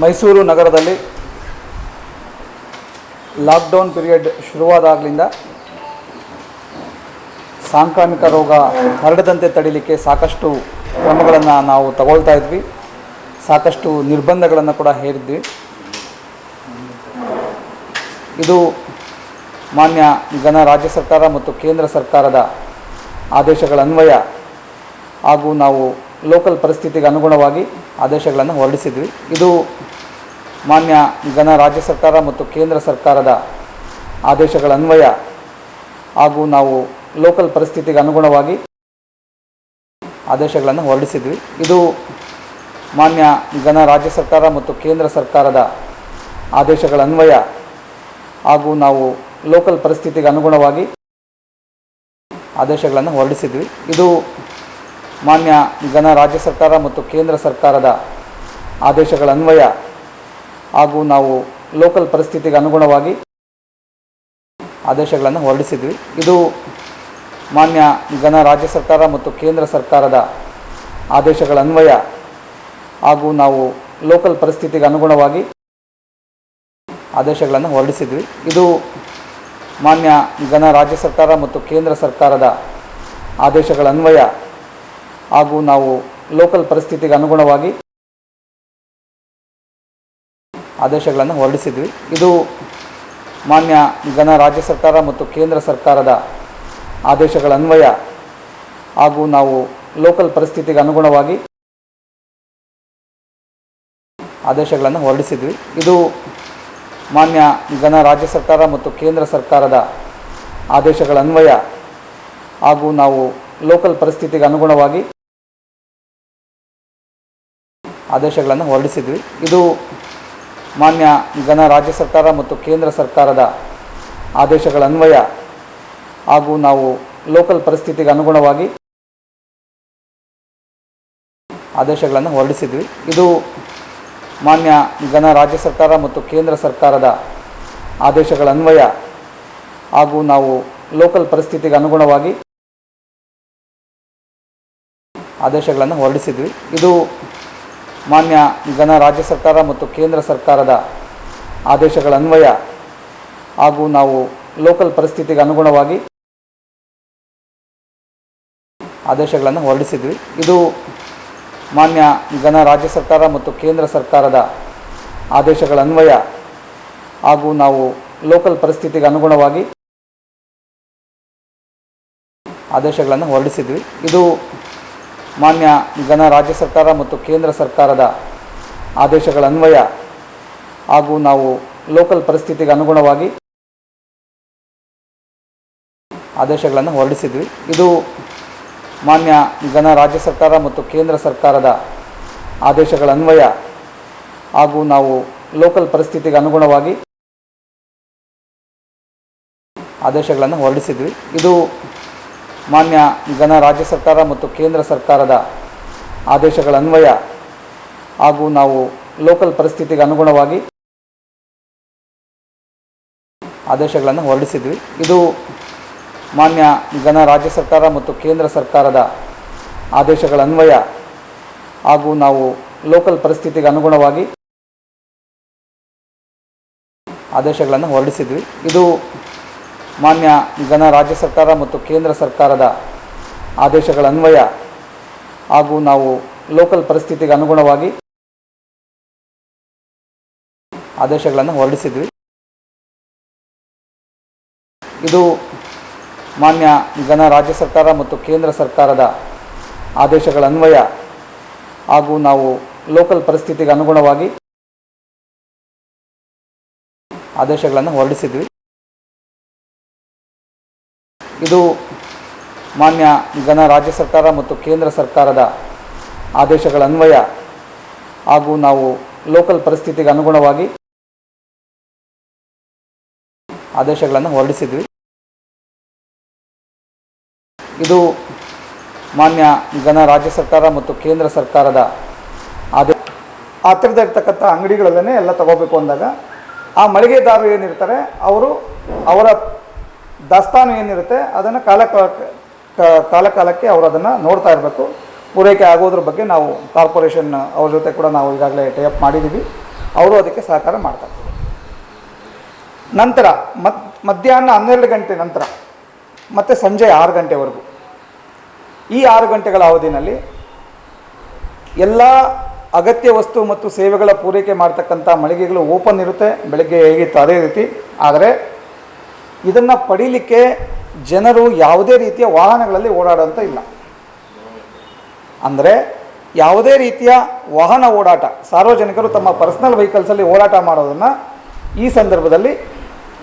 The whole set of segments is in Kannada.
ಮೈಸೂರು ನಗರದಲ್ಲಿ ಲಾಕ್ಡೌನ್ ಪೀರಿಯಡ್ ಶುರುವಾದಾಗಲಿಂದ ಸಾಂಕ್ರಾಮಿಕ ರೋಗ ಹರಡದಂತೆ ತಡಿಲಿಕ್ಕೆ ಸಾಕಷ್ಟು ಕ್ರಮಗಳನ್ನು ನಾವು ತಗೊಳ್ತಾ ಇದ್ವಿ. ಸಾಕಷ್ಟು ನಿರ್ಬಂಧಗಳನ್ನು ಕೂಡ ಹೇರಿದ್ವಿ. ಇದು ಮಾನ್ಯ ರಾಜ್ಯ ಸರ್ಕಾರ ಮತ್ತು ಕೇಂದ್ರ ಸರ್ಕಾರದ ಆದೇಶಗಳ ಅನ್ವಯ ಹಾಗೂ ನಾವು ಲೋಕಲ್ ಪರಿಸ್ಥಿತಿಗೆ ಅನುಗುಣವಾಗಿ ಆದೇಶಗಳನ್ನು ಹೊರಡಿಸಿದ್ವಿ. ಇದು ಮಾನ್ಯ ರಾಜ್ಯ ಸರ್ಕಾರ ಮತ್ತು ಕೇಂದ್ರ ಸರ್ಕಾರದ ಆದೇಶಗಳ ಅನ್ವಯ ಹಾಗೂ ನಾವು ಲೋಕಲ್ ಪರಿಸ್ಥಿತಿಗೆ ಅನುಗುಣವಾಗಿ ಆದೇಶಗಳನ್ನು ಹೊರಡಿಸಿದ್ವಿ. ಇದು ಮಾನ್ಯ ರಾಜ್ಯ ಸರ್ಕಾರ ಮತ್ತು ಕೇಂದ್ರ ಸರ್ಕಾರದ ಆದೇಶಗಳ ಅನ್ವಯ ಹಾಗೂ ನಾವು ಲೋಕಲ್ ಪರಿಸ್ಥಿತಿಗೆ ಅನುಗುಣವಾಗಿ ಆದೇಶಗಳನ್ನು ಹೊರಡಿಸಿದ್ವಿ. ಇದು ಮಾನ್ಯ ರಾಜ್ಯ ಸರ್ಕಾರ ಮತ್ತು ಕೇಂದ್ರ ಸರ್ಕಾರದ ಆದೇಶಗಳ ಅನ್ವಯ ಹಾಗೂ ನಾವು ಲೋಕಲ್ ಪರಿಸ್ಥಿತಿಗೆ ಅನುಗುಣವಾಗಿ ಆದೇಶಗಳನ್ನು ಹೊರಡಿಸಿದ್ವಿ. ಇದು ಮಾನ್ಯ ರಾಜ್ಯ ಸರ್ಕಾರ ಮತ್ತು ಕೇಂದ್ರ ಸರ್ಕಾರದ ಆದೇಶಗಳ ಅನ್ವಯ ಹಾಗೂ ನಾವು ಲೋಕಲ್ ಪರಿಸ್ಥಿತಿಗೆ ಅನುಗುಣವಾಗಿ ಆದೇಶಗಳನ್ನು ಹೊರಡಿಸಿದ್ವಿ. ಇದು ಮಾನ್ಯ ರಾಜ್ಯ ಸರ್ಕಾರ ಮತ್ತು ಕೇಂದ್ರ ಸರ್ಕಾರದ ಆದೇಶಗಳ ಅನ್ವಯ ಹಾಗೂ ನಾವು ಲೋಕಲ್ ಪರಿಸ್ಥಿತಿಗೆ ಅನುಗುಣವಾಗಿ ಆದೇಶಗಳನ್ನು ಹೊರಡಿಸಿದ್ವಿ. ಇದು ಮಾನ್ಯ ರಾಜ್ಯ ಸರ್ಕಾರ ಮತ್ತು ಕೇಂದ್ರ ಸರ್ಕಾರದ ಆದೇಶಗಳ ಅನ್ವಯ ಹಾಗೂ ನಾವು ಲೋಕಲ್ ಪರಿಸ್ಥಿತಿಗೆ ಅನುಗುಣವಾಗಿ ಆದೇಶಗಳನ್ನು ಹೊರಡಿಸಿದ್ವಿ. ಇದು ಮಾನ್ಯ ರಾಜ್ಯ ಸರ್ಕಾರ ಮತ್ತು ಕೇಂದ್ರ ಸರ್ಕಾರದ ಆದೇಶಗಳ ಅನ್ವಯ ಹಾಗೂ ನಾವು ಲೋಕಲ್ ಪರಿಸ್ಥಿತಿಗೆ ಅನುಗುಣವಾಗಿ ಆದೇಶಗಳನ್ನು ಹೊರಡಿಸಿದ್ವಿ. ಇದು ಮಾನ್ಯ ರಾಜ್ಯ ಸರ್ಕಾರ ಮತ್ತು ಕೇಂದ್ರ ಸರ್ಕಾರದ ಆದೇಶಗಳ ಅನ್ವಯ ಹಾಗೂ ನಾವು ಲೋಕಲ್ ಪರಿಸ್ಥಿತಿಗೆ ಅನುಗುಣವಾಗಿ ಆದೇಶಗಳನ್ನು ಹೊರಡಿಸಿದ್ವಿ. ಇದು ಮಾನ್ಯ ರಾಜ್ಯ ಸರ್ಕಾರ ಮತ್ತು ಕೇಂದ್ರ ಸರ್ಕಾರದ ಆದೇಶಗಳ ಅನ್ವಯ ಹಾಗೂ ನಾವು ಲೋಕಲ್ ಪರಿಸ್ಥಿತಿಗೆ ಅನುಗುಣವಾಗಿ ಆದೇಶಗಳನ್ನು ಹೊರಡಿಸಿದ್ವಿ. ಇದು ಮಾನ್ಯ ರಾಜ್ಯ ಸರ್ಕಾರ ಮತ್ತು ಕೇಂದ್ರ ಸರ್ಕಾರದ ಆದೇಶಗಳ ಅನ್ವಯ ಹಾಗೂ ನಾವು ಲೋಕಲ್ ಪರಿಸ್ಥಿತಿಗೆ ಅನುಗುಣವಾಗಿ ಆದೇಶಗಳನ್ನು ಹೊರಡಿಸಿದ್ವಿ. ಇದು ಮಾನ್ಯ ರಾಜ್ಯ ಸರ್ಕಾರ ಮತ್ತು ಕೇಂದ್ರ ಸರ್ಕಾರದ ಆದೇಶಗಳ ಅನ್ವಯ ಹಾಗೂ ನಾವು ಲೋಕಲ್ ಪರಿಸ್ಥಿತಿಗೆ ಅನುಗುಣವಾಗಿ ಆದೇಶಗಳನ್ನು ಹೊರಡಿಸಿದ್ವಿ. ಇದು ಮಾನ್ಯ ರಾಜ್ಯ ಸರ್ಕಾರ ಮತ್ತು ಕೇಂದ್ರ ಸರ್ಕಾರದ ಆದೇಶಗಳ ಅನ್ವಯ ಹಾಗೂ ನಾವು ಲೋಕಲ್ ಪರಿಸ್ಥಿತಿಗೆ ಅನುಗುಣವಾಗಿ ಆದೇಶಗಳನ್ನು ಹೊರಡಿಸಿದ್ವಿ. ಇದು ಮಾನ್ಯ ರಾಜ್ಯ ಸರ್ಕಾರ ಮತ್ತು ಕೇಂದ್ರ ಸರ್ಕಾರದ ಆದೇಶಗಳ ಅನ್ವಯ ಹಾಗೂ ನಾವು ಲೋಕಲ್ ಪರಿಸ್ಥಿತಿಗೆ ಅನುಗುಣವಾಗಿ ಆದೇಶಗಳನ್ನು ಹೊರಡಿಸಿದ್ವಿ. ಇದು ಮಾನ್ಯ ರಾಜ್ಯ ಸರ್ಕಾರ ಮತ್ತು ಕೇಂದ್ರ ಸರ್ಕಾರದ ಆದೇಶಗಳ ಅನ್ವಯ ಹಾಗೂ ನಾವು ಲೋಕಲ್ ಪರಿಸ್ಥಿತಿಗೆ ಅನುಗುಣವಾಗಿ ಆದೇಶಗಳನ್ನು ಹೊರಡಿಸಿದ್ವಿ. ಇದು ಮಾನ್ಯ ರಾಜ್ಯ ಸರ್ಕಾರ ಮತ್ತು ಕೇಂದ್ರ ಸರ್ಕಾರದ ಆದೇಶಗಳ ಅನ್ವಯ ಹಾಗೂ ನಾವು ಲೋಕಲ್ ಪರಿಸ್ಥಿತಿಗೆ ಅನುಗುಣವಾಗಿ ಆದೇಶಗಳನ್ನು ಹೊರಡಿಸಿದ್ವಿ. ಇದು ಮಾನ್ಯ ರಾಜ್ಯ ಸರ್ಕಾರ ಮತ್ತು ಕೇಂದ್ರ ಸರ್ಕಾರದ ಆದೇಶಗಳ ಅನ್ವಯ ಹಾಗೂ ನಾವು ಲೋಕಲ್ ಪರಿಸ್ಥಿತಿಗೆ ಅನುಗುಣವಾಗಿ ಆದೇಶಗಳನ್ನು ಹೊರಡಿಸಿದ್ವಿ. ಇದು ಮಾನ್ಯ ರಾಜ್ಯ ಸರ್ಕಾರ ಮತ್ತು ಕೇಂದ್ರ ಸರ್ಕಾರದ ಆದೇಶಗಳ ಅನ್ವಯ ಹಾಗೂ ನಾವು ಲೋಕಲ್ ಪರಿಸ್ಥಿತಿಗೆ ಅನುಗುಣವಾಗಿ ಆದೇಶಗಳನ್ನು ಹೊರಡಿಸಿದ್ವಿ. ಇದು ಮಾನ್ಯ ರಾಜ್ಯ ಸರ್ಕಾರ ಮತ್ತು ಕೇಂದ್ರ ಸರ್ಕಾರದ ಆದೇಶಗಳ ಅನ್ವಯ ಹಾಗೂ ನಾವು ಲೋಕಲ್ ಪರಿಸ್ಥಿತಿಗೆ ಅನುಗುಣವಾಗಿ ಆದೇಶಗಳನ್ನು ಹೊರಡಿಸಿದ್ವಿ. ಇದು ಮಾನ್ಯ ರಾಜ್ಯ ಸರ್ಕಾರ ಮತ್ತು ಕೇಂದ್ರ ಸರ್ಕಾರದ ಹತ್ತಿರದ ಇರ್ತಕ್ಕಂಥ ಅಂಗಡಿಗಳಲ್ಲೇ ಎಲ್ಲ ತಗೋಬೇಕು ಅಂದಾಗ ಆ ಮಳಿಗೆದಾರರು ಏನಿರ್ತಾರೆ ಅವರ ದಾಸ್ತಾನು ಏನಿರುತ್ತೆ ಅದನ್ನು ಕಾಲಕ್ಕೆ ಅವರು ಅದನ್ನು ನೋಡ್ತಾ ಇರಬೇಕು. ಪೂರೈಕೆ ಆಗೋದ್ರ ಬಗ್ಗೆ ನಾವು ಕಾರ್ಪೊರೇಷನ್ ಅವ್ರ ಜೊತೆ ಕೂಡ ನಾವು ಈಗಾಗಲೇ ಟೈಅಪ್ ಮಾಡಿದ್ದೀವಿ. ಅವರು ಅದಕ್ಕೆ ಸಹಕಾರ ಮಾಡ್ತಾರೆ. ನಂತರ ಮಧ್ಯಾಹ್ನ 12 ಗಂಟೆ ನಂತರ ಮತ್ತು ಸಂಜೆ 6 ಗಂಟೆವರೆಗೂ, ಈ 6 ಗಂಟೆಗಳ ಅವಧಿನಲ್ಲಿ ಎಲ್ಲ ಅಗತ್ಯ ವಸ್ತು ಮತ್ತು ಸೇವೆಗಳ ಪೂರೈಕೆ ಮಾಡ್ತಕ್ಕಂಥ ಮಳಿಗೆಗಳು ಓಪನ್ ಇರುತ್ತೆ. ಬೆಳಗ್ಗೆ ಹೇಗಿತ್ತು ಅದೇ ರೀತಿ. ಆದರೆ ಇದನ್ನು ಪಡೀಲಿಕ್ಕೆ ಜನರು ಯಾವುದೇ ರೀತಿಯ ವಾಹನಗಳಲ್ಲಿ ಓಡಾಡೋಂಥ ಇಲ್ಲ. ಅಂದರೆ ಯಾವುದೇ ರೀತಿಯ ವಾಹನ ಓಡಾಟ, ಸಾರ್ವಜನಿಕರು ತಮ್ಮ ಪರ್ಸನಲ್ ವೆಹಿಕಲ್ಸಲ್ಲಿ ಓಡಾಟ ಮಾಡೋದನ್ನು ಈ ಸಂದರ್ಭದಲ್ಲಿ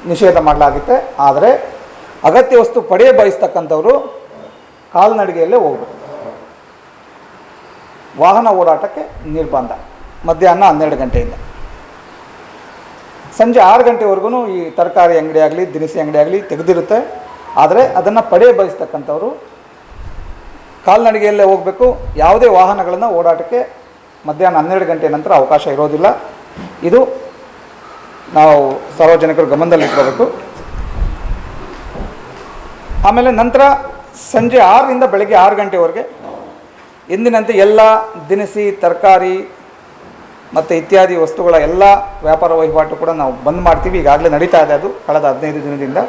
ನಿಷೇಧ ಮಾಡಲಾಗುತ್ತೆ. ಆದರೆ ಅಗತ್ಯ ವಸ್ತು ಪಡೆಯ ಬಯಸ್ತಕ್ಕಂಥವರು ಕಾಲ್ನಡಿಗೆಯಲ್ಲೇ ಹೋಗಬೇಕು. ವಾಹನ ಓಡಾಟಕ್ಕೆ ನಿರ್ಬಂಧ ಮಧ್ಯಾಹ್ನ 12 ಗಂಟೆಯಿಂದ. ಸಂಜೆ 6 ಗಂಟೆವರೆಗೂ ಈ ತರಕಾರಿ ಅಂಗಡಿ ಆಗಲಿ ದಿನಸಿ ಅಂಗಡಿ ಆಗಲಿ ತೆಗೆದಿರುತ್ತೆ. ಆದರೆ ಅದನ್ನು ಪಡೆಯ ಬಯಸ್ತಕ್ಕಂಥವರು ಕಾಲ್ನಡಿಗೆಯಲ್ಲೇ ಹೋಗಬೇಕು. ಯಾವುದೇ ವಾಹನಗಳನ್ನು ಓಡಾಟಕ್ಕೆ ಮಧ್ಯಾಹ್ನ 12 ಗಂಟೆ ನಂತರ ಅವಕಾಶ ಇರೋದಿಲ್ಲ. ಇದು ನಾವು ಸಾರ್ವಜನಿಕರು ಗಮನದಲ್ಲಿಟ್ಕೋಬೇಕು. ಆಮೇಲೆ ನಂತರ ಸಂಜೆ 6ರಿಂದ ಬೆಳಗ್ಗೆ 6 ಗಂಟೆವರೆಗೆ ಎಂದಿನಂತೆ ಎಲ್ಲ ದಿನಸಿ ತರಕಾರಿ ಮತ್ತು ಇತ್ಯಾದಿ ವಸ್ತುಗಳ ಎಲ್ಲ ವ್ಯಾಪಾರ ವಹಿವಾಟು ಕೂಡ ನಾವು ಬಂದ್ ಮಾಡ್ತೀವಿ. ಈಗಾಗಲೇ ನಡೀತಾ ಇದೆ ಅದು ಕಳೆದ 15 ದಿನದಿಂದ.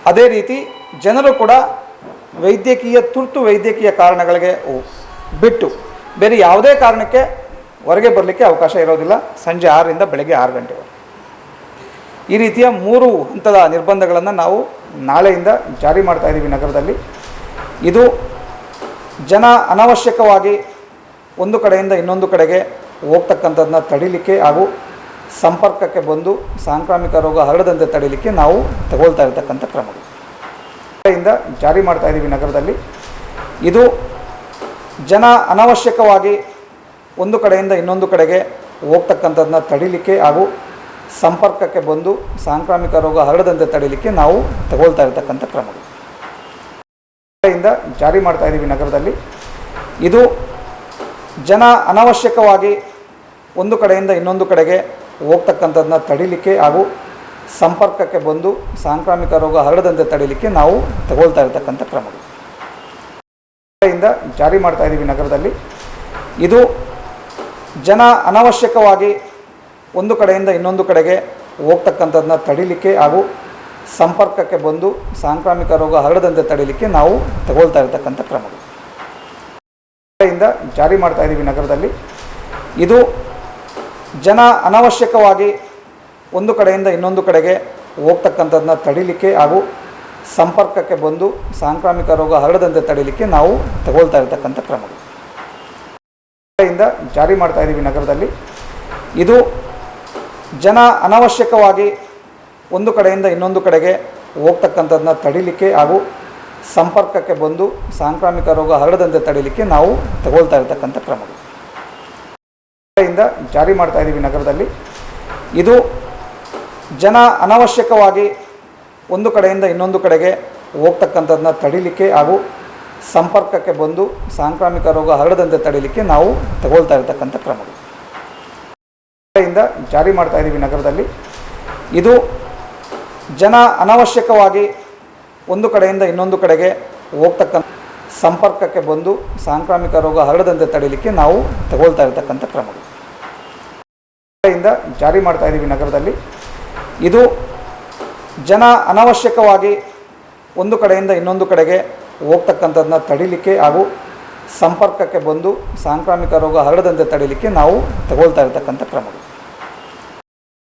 ಅದೇ ರೀತಿ ಜನರು ಕೂಡ ತುರ್ತು ವೈದ್ಯಕೀಯ ಕಾರಣಗಳಿಗೆ ಬಿಟ್ಟು ಬೇರೆ ಯಾವುದೇ ಕಾರಣಕ್ಕೆ ಹೊರಗೆ ಬರಲಿಕ್ಕೆ ಅವಕಾಶ ಇರೋದಿಲ್ಲ ಸಂಜೆ 6ರಿಂದ ಬೆಳಗ್ಗೆ 6 ಗಂಟೆವರೆಗೆ. ಈ ರೀತಿಯ 3 ಹಂತದ ನಿರ್ಬಂಧಗಳನ್ನು ನಾವು ನಾಳೆಯಿಂದ ಜಾರಿ ಮಾಡ್ತಾ ಇದ್ದೀವಿ ನಗರದಲ್ಲಿ. ಇದು ಜನ ಅನಾವಶ್ಯಕವಾಗಿ ಒಂದು ಕಡೆಯಿಂದ ಇನ್ನೊಂದು ಕಡೆಗೆ ಹೋಗ್ತಕ್ಕಂಥದ್ದನ್ನ ತಡಿಲಿಕ್ಕೆ ಹಾಗೂ ಸಂಪರ್ಕಕ್ಕೆ ಬಂದು ಸಾಂಕ್ರಾಮಿಕ ರೋಗ ಹರಡದಂತೆ ತಡಿಲಿಕ್ಕೆ ನಾವು ತಗೊಳ್ತಾ ಇರತಕ್ಕಂಥ ಕ್ರಮಗಳು ಇಂದ ಜಾರಿ ಮಾಡ್ತಾ ಇದ್ದೀವಿ ನಗರದಲ್ಲಿ. ಇದು ಜನ ಅನಾವಶ್ಯಕವಾಗಿ ಒಂದು ಕಡೆಯಿಂದ ಇನ್ನೊಂದು ಕಡೆಗೆ ಹೋಗ್ತಕ್ಕಂಥದ್ದನ್ನ ತಡಿಲಿಕ್ಕೆ ಹಾಗೂ ಸಂಪರ್ಕಕ್ಕೆ ಬಂದು ಸಾಂಕ್ರಾಮಿಕ ರೋಗ ಹರಡದಂತೆ ತಡಿಲಿಕ್ಕೆ ನಾವು ತಗೊಳ್ತಾ ಇರತಕ್ಕಂಥ ಕ್ರಮಗಳು ಇಂದ ಜಾರಿ ಮಾಡ್ತಾ ಇದ್ದೀವಿ ನಗರದಲ್ಲಿ. ಇದು ಜನ ಅನಾವಶ್ಯಕವಾಗಿ ಒಂದು ಕಡೆಯಿಂದ ಇನ್ನೊಂದು ಕಡೆಗೆ ಹೋಗ್ತಕ್ಕಂಥದ್ದನ್ನ ತಡಿಲಿಕ್ಕೆ ಹಾಗೂ ಸಂಪರ್ಕಕ್ಕೆ ಬಂದು ಸಾಂಕ್ರಾಮಿಕ ರೋಗ ಹರಡದಂತೆ ತಡಿಲಿಕ್ಕೆ ನಾವು ತಗೊಳ್ತಾ ಇರತಕ್ಕಂಥ ಕ್ರಮಗಳು ಇಂದ ಜಾರಿ ಮಾಡ್ತಾ ಇದ್ದೀವಿ ನಗರದಲ್ಲಿ. ಇದು ಜನ ಅನಾವಶ್ಯಕವಾಗಿ ಒಂದು ಕಡೆಯಿಂದ ಇನ್ನೊಂದು ಕಡೆಗೆ ಹೋಗ್ತಕ್ಕಂಥದ್ದನ್ನ ತಡಿಲಿಕ್ಕೆ ಹಾಗೂ ಸಂಪರ್ಕಕ್ಕೆ ಬಂದು ಸಾಂಕ್ರಾಮಿಕ ರೋಗ ಹರಡದಂತೆ ತಡಿಲಿಕ್ಕೆ ನಾವು ತಗೊಳ್ತಾ ಇರತಕ್ಕಂಥ ಕ್ರಮಗಳು ಇಂದ ಜಾರಿ ಮಾಡ್ತಾ ಇದ್ದೀವಿ ನಗರದಲ್ಲಿ. ಇದು ಜನ ಅನಾವಶ್ಯಕವಾಗಿ ಒಂದು ಕಡೆಯಿಂದ ಇನ್ನೊಂದು ಕಡೆಗೆ ಹೋಗ್ತಕ್ಕಂಥದ್ದನ್ನ ತಡಿಲಿಕ್ಕೆ ಹಾಗೂ ಸಂಪರ್ಕಕ್ಕೆ ಬಂದು ಸಾಂಕ್ರಾಮಿಕ ರೋಗ ಹರಡದಂತೆ ತಡಿಲಿಕ್ಕೆ ನಾವು ತಗೊಳ್ತಾ ಇರತಕ್ಕಂಥ ಕ್ರಮಗಳು ಇಂದ ಜಾರಿ ಮಾಡ್ತಾ ಇದ್ದೀವಿ ನಗರದಲ್ಲಿ. ಇದು ಜನ ಅನಾವಶ್ಯಕವಾಗಿ ಒಂದು ಕಡೆಯಿಂದ ಇನ್ನೊಂದು ಕಡೆಗೆ ಹೋಗ್ತಕ್ಕಂಥದ್ದನ್ನ ತಡಿಲಿಕ್ಕೆ ಹಾಗೂ ಸಂಪರ್ಕಕ್ಕೆ ಬಂದು ಸಾಂಕ್ರಾಮಿಕ ರೋಗ ಹರಡದಂತೆ ತಡಿಲಿಕ್ಕೆ ನಾವು ತಗೊಳ್ತಾ ಇರತಕ್ಕಂಥ ಕ್ರಮಗಳು ಇಂದ ಜಾರಿ ಮಾಡ್ತಾ ಇದ್ದೀವಿ ನಗರದಲ್ಲಿ. ಇದು ಜನ ಅನಾವಶ್ಯಕವಾಗಿ ಒಂದು ಕಡೆಯಿಂದ ಇನ್ನೊಂದು ಕಡೆಗೆ ಹೋಗ್ತಕ್ಕಂಥದ್ದನ್ನ ತಡಿಲಿಕ್ಕೆ ಹಾಗೂ ಸಂಪರ್ಕಕ್ಕೆ ಬಂದು ಸಾಂಕ್ರಾಮಿಕ ರೋಗ ಹರಡದಂತೆ ತಡಿಲಿಕ್ಕೆ ನಾವು ತಗೊಳ್ತಾ ಇರತಕ್ಕಂಥ ಕ್ರಮಗಳು ಇಂದ ಜಾರಿ ಮಾಡ್ತಾ ಇದ್ದೀವಿ ನಗರದಲ್ಲಿ. ಇದು ಜನ ಅನಾವಶ್ಯಕವಾಗಿ ಒಂದು ಕಡೆಯಿಂದ ಇನ್ನೊಂದು ಕಡೆಗೆ ಹೋಗ್ತಕ್ಕಂಥ ಸಂಪರ್ಕಕ್ಕೆ ಬಂದು ಸಾಂಕ್ರಾಮಿಕ ರೋಗ ಹರಡದಂತೆ ತಡಿಲಿಕ್ಕೆ ನಾವು ತಗೊಳ್ತಾ ಇರತಕ್ಕಂಥ ಕ್ರಮಗಳು ಇಂದ ಜಾರಿ ಮಾಡ್ತಾ ಇದ್ದೀವಿ ನಗರದಲ್ಲಿ. ಇದು ಜನ ಅನಾವಶ್ಯಕವಾಗಿ ಒಂದು ಕಡೆಯಿಂದ ಇನ್ನೊಂದು ಕಡೆಗೆ ಹೋಗ್ತಕ್ಕಂಥದ್ದನ್ನ ತಡಿಲಿಕ್ಕೆ ಹಾಗೂ ಸಂಪರ್ಕಕ್ಕೆ ಬಂದು ಸಾಂಕ್ರಾಮಿಕ ರೋಗ ಹರಡದಂತೆ ತಡಿಲಿಕ್ಕೆ ನಾವು ತಗೊಳ್ತಾ ಇರತಕ್ಕಂಥ ಕ್ರಮಗಳು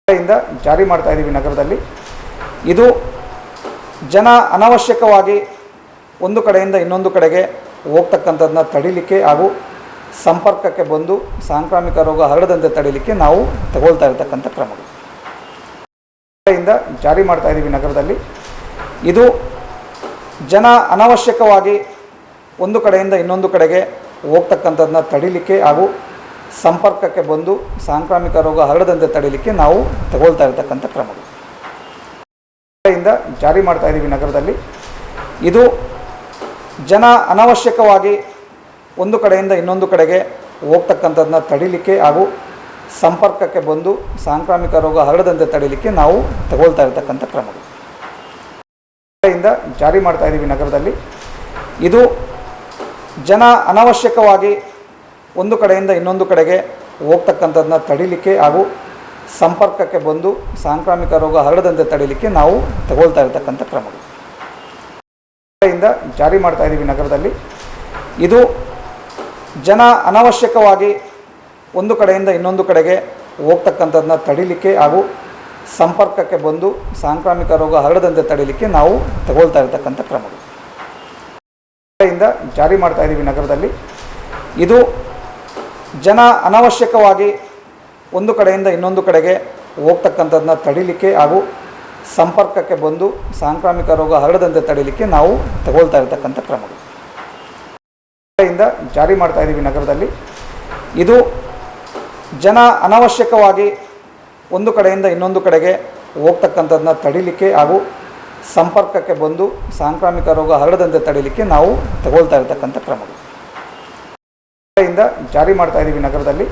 ಇಂದ ಜಾರಿ ಮಾಡ್ತಾ ಇದ್ದೀವಿ ನಗರದಲ್ಲಿ. ಇದು ಜನ ಅನಾವಶ್ಯಕವಾಗಿ ಒಂದು ಕಡೆಯಿಂದ ಇನ್ನೊಂದು ಕಡೆಗೆ ಹೋಗ್ತಕ್ಕಂಥದ್ದನ್ನ ತಡಿಲಿಕ್ಕೆ ಹಾಗೂ ಸಂಪರ್ಕಕ್ಕೆ ಬಂದು ಸಾಂಕ್ರಾಮಿಕ ರೋಗ ಹರಡದಂತೆ ತಡಿಲಿಕ್ಕೆ ನಾವು ತಗೊಳ್ತಾ ಇರತಕ್ಕಂಥ ಕ್ರಮಗಳು ಇಂದ ಜಾರಿ ಮಾಡ್ತಾ ಇದ್ದೀವಿ ನಗರದಲ್ಲಿ. ಇದು ಜನ ಅನಾವಶ್ಯಕವಾಗಿ ಒಂದು ಕಡೆಯಿಂದ ಇನ್ನೊಂದು ಕಡೆಗೆ ಹೋಗ್ತಕ್ಕಂಥದ್ದನ್ನ ತಡಿಲಿಕ್ಕೆ ಹಾಗೂ ಸಂಪರ್ಕಕ್ಕೆ ಬಂದು ಸಾಂಕ್ರಾಮಿಕ ರೋಗ ಹರಡದಂತೆ ತಡಿಲಿಕ್ಕೆ ನಾವು ತಗೊಳ್ತಾ ಇರತಕ್ಕಂಥ ಕ್ರಮಗಳು ಇಂದ ಜಾರಿ ಮಾಡ್ತಾ ಇದ್ದೀವಿ ನಗರದಲ್ಲಿ. ಇದು ಜನ ಅನಾವಶ್ಯಕವಾಗಿ ಒಂದು ಕಡೆಯಿಂದ ಇನ್ನೊಂದು ಕಡೆಗೆ ಹೋಗ್ತಕ್ಕಂಥದ್ದನ್ನ ತಡಿಲಿಕ್ಕೆ ಹಾಗೂ ಸಂಪರ್ಕಕ್ಕೆ ಬಂದು ಸಾಂಕ್ರಾಮಿಕ ರೋಗ ಹರಡದಂತೆ ತಡಿಲಿಕ್ಕೆ ನಾವು ತಗೊಳ್ತಾ ಇರತಕ್ಕಂಥ ಕ್ರಮಗಳು ಇಂದ ಜಾರಿ ಮಾಡ್ತಾ ಇದ್ದೀವಿ ನಗರದಲ್ಲಿ. ಇದು ಜನ ಅನಾವಶ್ಯಕವಾಗಿ ಒಂದು ಕಡೆಯಿಂದ ಇನ್ನೊಂದು ಕಡೆಗೆ ಹೋಗ್ತಕ್ಕಂಥದ್ದನ್ನ ತಡಿಲಿಕ್ಕೆ ಹಾಗೂ ಸಂಪರ್ಕಕ್ಕೆ ಬಂದು ಸಾಂಕ್ರಾಮಿಕ ರೋಗ ಹರಡದಂತೆ ತಡಿಲಿಕ್ಕೆ ನಾವು ತಗೊಳ್ತಾ ಇರತಕ್ಕಂಥ ಕ್ರಮಗಳು ಇಂದ ಜಾರಿ ಮಾಡ್ತಾ ಇದ್ದೀವಿ ನಗರದಲ್ಲಿ. ಇದು ಜನ ಅನಾವಶ್ಯಕವಾಗಿ ಒಂದು ಕಡೆಯಿಂದ ಇನ್ನೊಂದು ಕಡೆಗೆ ಹೋಗ್ತಕ್ಕಂಥದ್ದನ್ನ ತಡಿಲಿಕ್ಕೆ ಹಾಗೂ ಸಂಪರ್ಕಕ್ಕೆ ಬಂದು ಸಾಂಕ್ರಾಮಿಕ ರೋಗ ಹರಡದಂತೆ ತಡಿಲಿಕ್ಕೆ ನಾವು ತಗೊಳ್ತಾ ಇರತಕ್ಕಂಥ ಕ್ರಮಗಳು ಇಂದ ಜಾರಿ ಮಾಡ್ತಾ ಇದ್ದೀವಿ ನಗರದಲ್ಲಿ. ಇದು ಜನ ಅನಾವಶ್ಯಕವಾಗಿ ಒಂದು ಕಡೆಯಿಂದ ಇನ್ನೊಂದು ಕಡೆಗೆ ಹೋಗ್ತಕ್ಕಂಥದ್ದನ್ನ ತಡಿಲಿಕ್ಕೆ ಹಾಗೂ ಸಂಪರ್ಕಕ್ಕೆ ಬಂದು ಸಾಂಕ್ರಾಮಿಕ ರೋಗ ಹರಡದಂತೆ ತಡಿಲಿಕ್ಕೆ ನಾವು ತಗೊಳ್ತಾ ಇರತಕ್ಕಂಥ ಕ್ರಮಗಳು ಇಂದ ಜಾರಿ ಮಾಡ್ತಾ ಇದ್ದೀವಿ ನಗರದಲ್ಲಿ. ಇದು ಜನ ಅನಾವಶ್ಯಕವಾಗಿ ಒಂದು ಕಡೆಯಿಂದ ಇನ್ನೊಂದು ಕಡೆಗೆ ಹೋಗ್ತಕ್ಕಂಥದ್ದನ್ನ ತಡಿಲಿಕ್ಕೆ ಹಾಗೂ ಸಂಪರ್ಕಕ್ಕೆ ಬಂದು ಸಾಂಕ್ರಾಮಿಕ ರೋಗ ಹರಡದಂತೆ ತಡಿಲಿಕ್ಕೆ ನಾವು ತಗೊಳ್ತಾ ಇರತಕ್ಕಂಥ ಕ್ರಮಗಳು ಇಂದ ಜಾರಿ ಮಾಡ್ತಾ ಇದ್ದೀವಿ ನಗರದಲ್ಲಿ.